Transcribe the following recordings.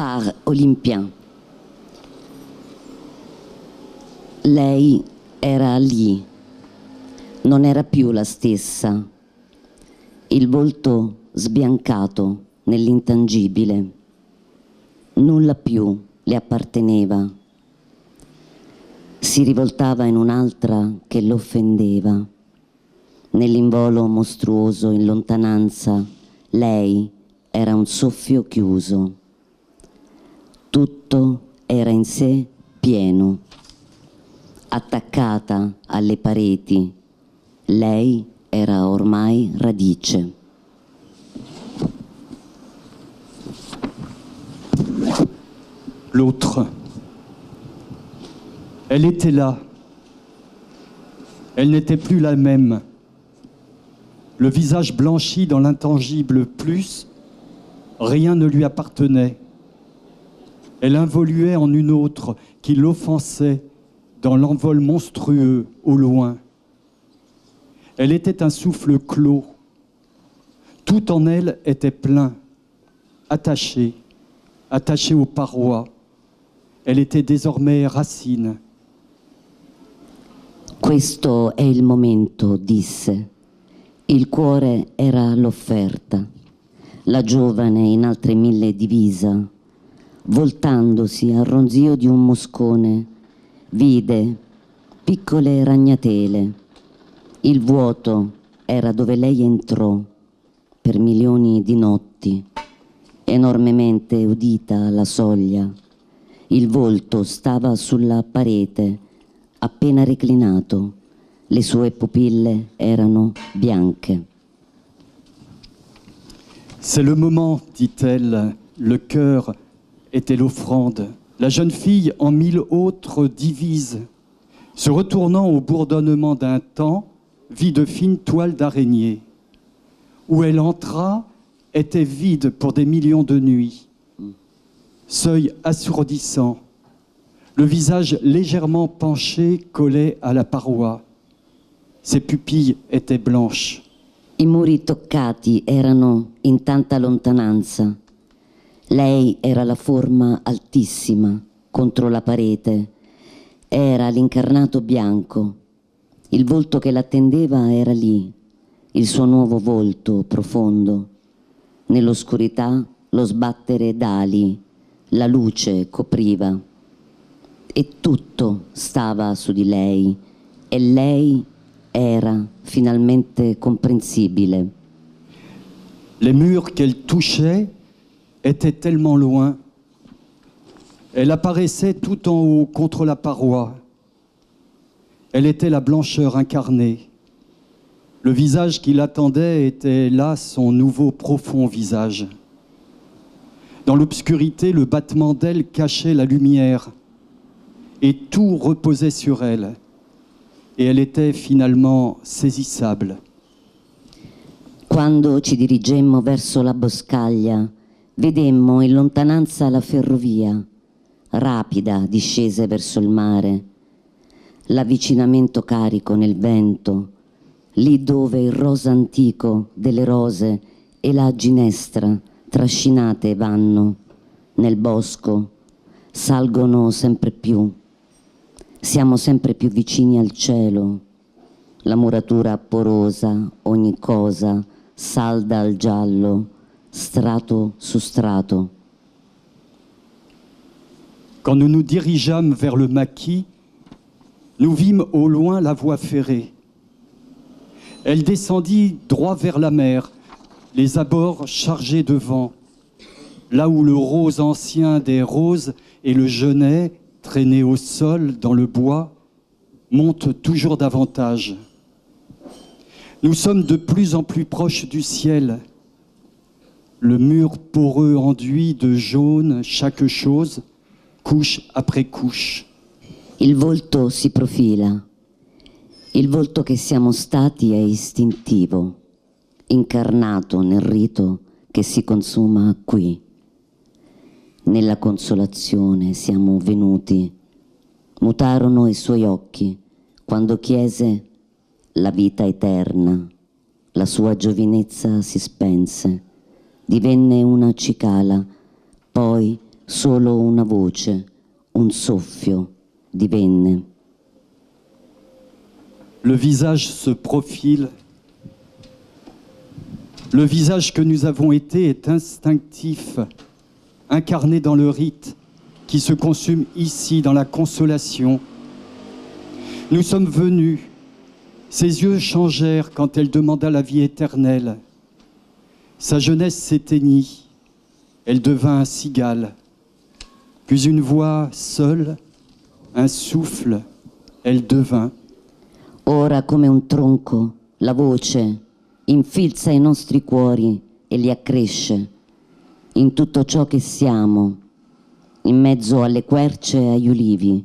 par Olympien. Lei era lì, non era più la stessa, il volto sbiancato nell'intangibile, nulla più le apparteneva, si rivoltava in un'altra che l'offendeva, nell'involo mostruoso in lontananza lei era un soffio chiuso, tutto era in sé pieno, attaccata alle pareti, lei era ormai radice. L'autre, elle était là, elle n'était plus la même. Le visage blanchi dans l'intangible plus, rien ne lui appartenait. Elle involuait en une autre qui l'offensait dans l'envol monstrueux au loin. Elle était un souffle clos. Tout en elle était plein, attaché aux parois. Elle était désormais racine. Questo è il momento, disse. Il cuore era l'offerta. La giovane in altre mille divisa, voltandosi al ronzio di un moscone, vide piccole ragnatele. Il vuoto era dove lei entrò per milioni di notti, enormemente udita alla soglia. Il volto stava sulla parete, appena reclinato. Le sue pupille erano bianche. C'est le moment, dit-elle, le cœur était l'offrande. La jeune fille en mille autres divises, se retournant au bourdonnement d'un temps, vit de fines toiles d'araignée. Où elle entra était vide pour des millions de nuits. Seuil assourdissant, le visage légèrement penché collait à la paroi. Ses pupilles étaient blanches. I muri toccati erano in tanta lontananza. Lei era la forma altissima contro la parete. Era l'incarnato bianco. Il volto che l'attendeva era lì, il suo nuovo volto profondo. Nell'oscurità lo sbattere d'ali, la luce copriva. E tutto stava su di lei, e lei era finalmente comprensibile. Les murs qu'elle touchait étaient tellement loin. Elle apparaissait tout en haut contre la paroi. Elle était la blancheur incarnée. Le visage qui l'attendait était là son nouveau profond visage. Dans l'obscurité, le battement d'ailes cachait la lumière et tout reposait sur elle. Et elle était finalement saisissable. Quando ci dirigemmo verso la boscaglia, vedemmo in lontananza la ferrovia, rapida discese verso il mare, l'avvicinamento carico nel vento, lì dove il rosa antico delle rose e la ginestra trascinate vanno nel bosco, salgono sempre più. Siamo sempre più vicini al cielo, la muratura porosa, ogni cosa salda al giallo, strato su strato. Quand nous nous dirigeâmes vers le maquis, nous vîmes au loin la voie ferrée. Elle descendit droit vers la mer, les abords chargés de vent, là où le rose ancien des roses et le genêt, traîné au sol dans le bois, montent toujours davantage. Nous sommes de plus en plus proches du ciel. Le mur poreux enduit de jaune chaque chose, couche après couche. Il volto si profila. Il volto che siamo stati è istintivo, incarnato nel rito che si consuma qui. Nella consolazione siamo venuti. Mutarono i suoi occhi quando chiese la vita eterna. La sua giovinezza si spense, divenne una cicala, poi solo una voce, un soffio divenne. Le visage se profile. Le visage que nous avons été est instinctif, incarné dans le rite qui se consume ici dans la consolation. Nous sommes venus. Ses yeux changèrent quand elle demanda la vie éternelle. Sa jeunesse s'éteignit. Elle devint un cigale. Puis une voix seule, un souffle, elle devint. Ora come un tronco, la voce infilza i nostri cuori e li accresce in tutto ciò che siamo, in mezzo alle querce e agli ulivi,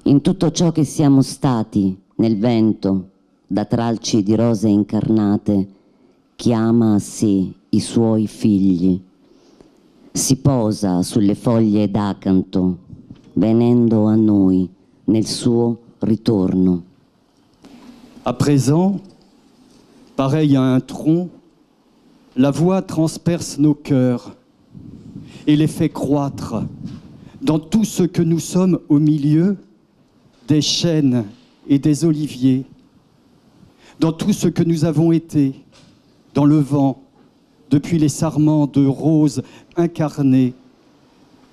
in tutto ciò che siamo stati nel vento, da tralci di rose incarnate, chiama a sé i suoi figli. Si posa sulle foglie d'acanto, venendo a noi nel suo ritorno. À présent, pareil à un tronc, la voix transperce nos cœurs et les fait croître dans tout ce que nous sommes au milieu des chênes et des oliviers, dans tout ce que nous avons été, dans le vent, depuis les sarments de roses incarnées.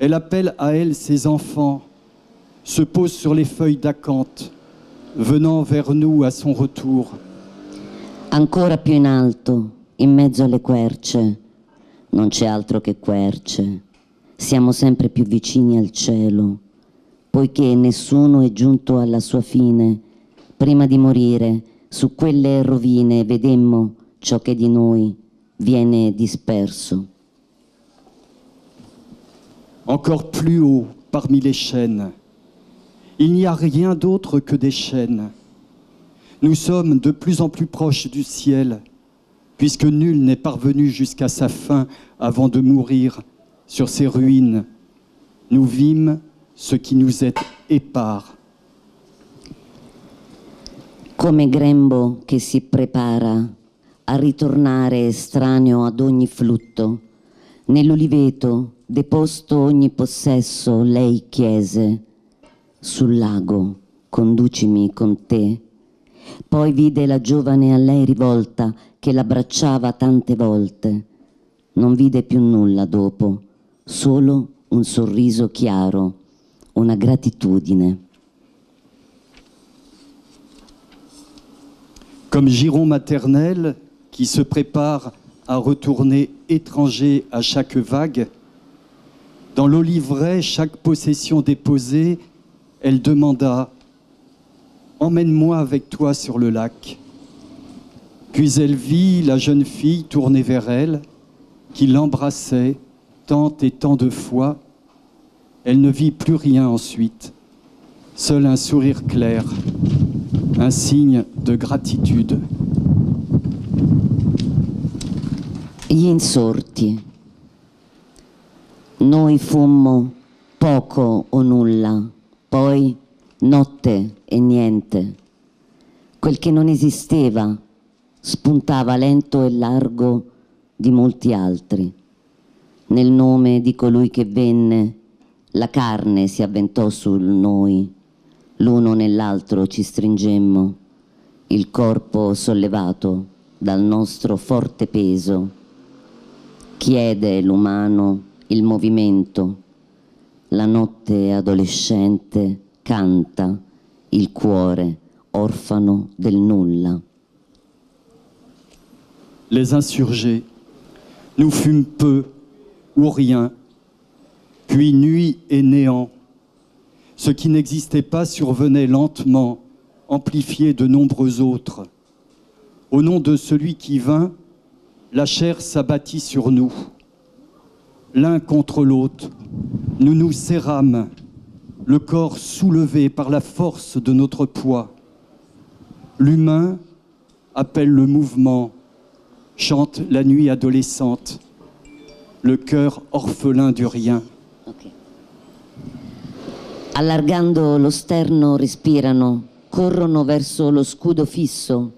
Elle appelle à elle ses enfants, se pose sur les feuilles d'acanthe, venant vers nous à son retour. Ancora più in alto, in mezzo alle querce, non c'è altro che querce. Siamo sempre più vicini al cielo, poiché nessuno è giunto alla sua fine. Prima di morire, su quelle rovine vedemmo ciò che di noi viene disperso. Encore plus haut, parmi les chênes, il n'y a rien d'autre que des chênes. Nous sommes de plus en plus proches du ciel, puisque nul n'est parvenu jusqu'à sa fin avant de mourir sur ces ruines. Nous vîmes ce qui nous est épars. Come grembo che si prepara a ritornare estraneo ad ogni flutto, nell'oliveto deposto ogni possesso, lei chiese, sul lago conducimi con te. Poi vide la giovane a lei rivolta che l'abbracciava tante volte. Non vide più nulla dopo, solo un sorriso chiaro, una gratitudine. Comme giron maternel qui se prépare à retourner étranger à chaque vague, dans l'oliveraie, chaque possession déposée, elle demanda « Emmène-moi avec toi sur le lac ». Puis elle vit la jeune fille tourner vers elle, qui l'embrassait tant et tant de fois. Elle ne vit plus rien ensuite, seul un sourire clair, un signe de gratitude. Gli insorti. Noi fummo poco o nulla, poi notte e niente. Quel che non esisteva spuntava lento e largo di molti altri. Nel nome di colui che venne, la carne si avventò su noi, l'uno nell'altro ci stringemmo, il corpo sollevato dal nostro forte peso. Chiede l'umano il movimento, la notte adolescente canta, il cuore orfano del nulla. Les insurgés, nous fûmes peu ou rien, puis nuit et néant. Ce qui n'existait pas survenait lentement, amplifié de nombreux autres. Au nom de celui qui vint, la chair s'abattit sur nous. L'un contre l'autre, nous nous serrâmes, le corps soulevé par la force de notre poids. L'humain appelle le mouvement, chante la nuit adolescente, le cœur orphelin du rien. Okay. Allargando lo sterno respirano, corrono verso lo scudo fisso,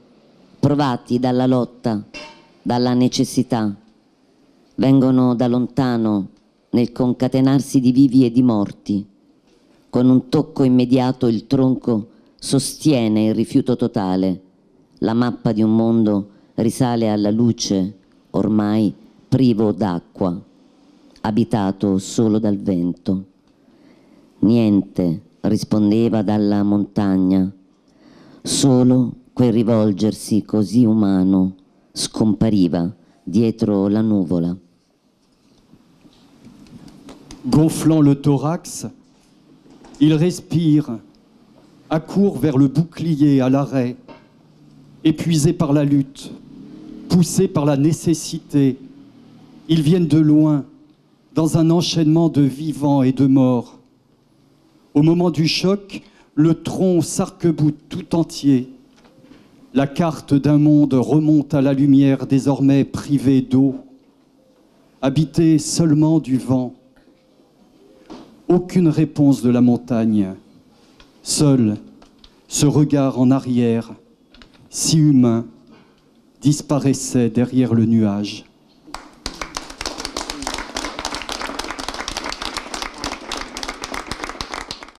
provati dalla lotta, dalla necessità. Vengono da lontano, nel concatenarsi di vivi e di morti. Con un tocco immediato il tronco sostiene il rifiuto totale. La mappa di un mondo risale alla luce, ormai privo d'acqua, abitato solo dal vento. Niente rispondeva dalla montagna, solo quel rivolgersi così umano scompariva dietro la nuvola. Gonflant le thorax, il respire, accourt vers le bouclier à l'arrêt, épuisé par la lutte, poussé par la nécessité. Ils viennent de loin, dans un enchaînement de vivants et de morts. Au moment du choc, le tronc s'arc-boute tout entier. La carte d'un monde remonte à la lumière désormais privée d'eau, habitée seulement du vent. Aucune réponse de la montagne. Seul ce regard en arrière, si humain, disparaissait derrière le nuage.